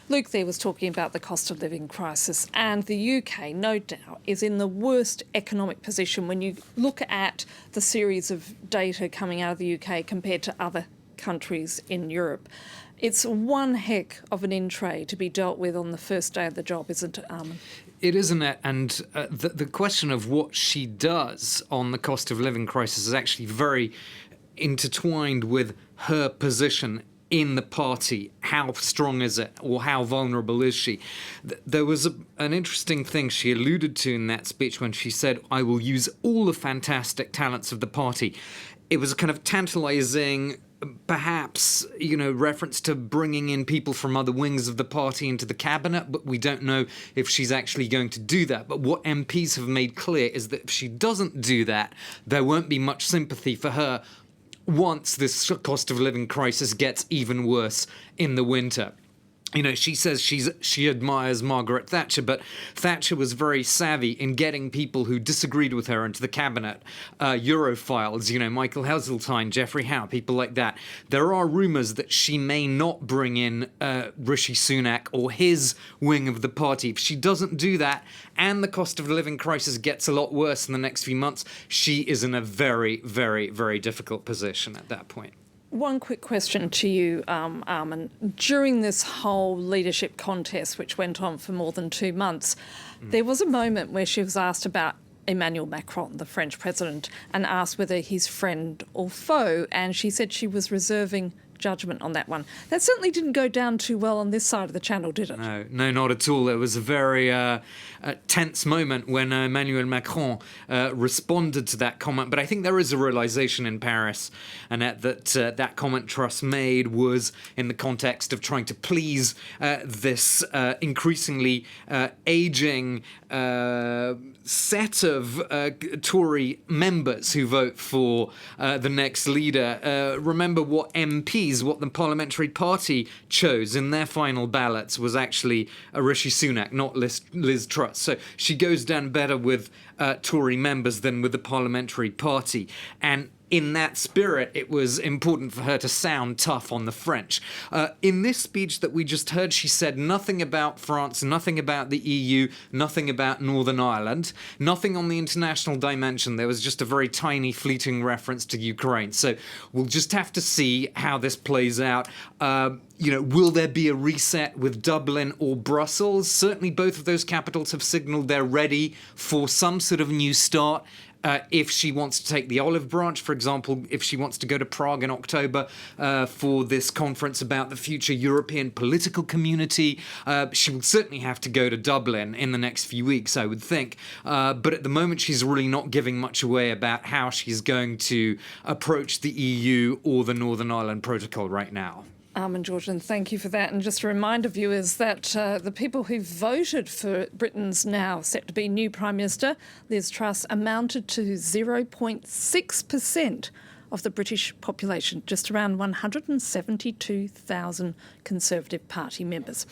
Luke there was talking about the cost of living crisis, and the UK, no doubt, is in the worst economic position when you look at the series of data coming out of the UK compared to other countries in Europe. It's one heck of an in-tray to be dealt with on the first day of the job, isn't it, Armen? It isn't it? And the question of what she does on the cost of living crisis is actually very intertwined with her position in the party. How strong is it, or how vulnerable is she? There was an interesting thing she alluded to in that speech when she said, "I will use all the fantastic talents of the party." It was a kind of tantalizing, perhaps, reference to bringing in people from other wings of the party into the cabinet, but we don't know if she's actually going to do that. But what MPs have made clear is that if she doesn't do that, there won't be much sympathy for her once this cost of living crisis gets even worse in the winter. She says she admires Margaret Thatcher, but Thatcher was very savvy in getting people who disagreed with her into the cabinet. Europhiles, Michael Heseltine, Geoffrey Howe, people like that. There are rumours that she may not bring in Rishi Sunak or his wing of the party. If she doesn't do that, and the cost of living crisis gets a lot worse in the next few months, she is in a very, very, very difficult position at that point. One quick question to you, Armen. During this whole leadership contest, which went on for more than 2 months, there was a moment where she was asked about Emmanuel Macron, the French president, and asked whether he's friend or foe, and she said she was reserving judgment on that one. That certainly didn't go down too well on this side of the channel, did it? No, not at all. It was a very tense moment when Emmanuel Macron responded to that comment. But I think there is a realization in Paris, Annette, that comment Truss made was in the context of trying to please this increasingly aging set of Tory members who vote for the next leader. Remember what the parliamentary party chose in their final ballots was actually Rishi Sunak, not Liz Truss. So she goes down better with Tory members than with the parliamentary party. And in that spirit, it was important for her to sound tough on the French. In this speech that we just heard, she said nothing about France, nothing about the EU, nothing about Northern Ireland, nothing on the international dimension. There was just a very tiny, fleeting reference to Ukraine. So we'll just have to see how this plays out. Will there be a reset with Dublin or Brussels? Certainly both of those capitals have signalled they're ready for some sort of new start. If she wants to take the olive branch, for example, if she wants to go to Prague in October for this conference about the future European political community, she will certainly have to go to Dublin in the next few weeks, I would think. But at the moment, she's really not giving much away about how she's going to approach the EU or the Northern Ireland Protocol right now. Armen Georgian, thank you for that. And just a reminder, viewers, that the people who voted for Britain's now set to be new Prime Minister, Liz Truss, amounted to 0.6% of the British population, just around 172,000 Conservative Party members.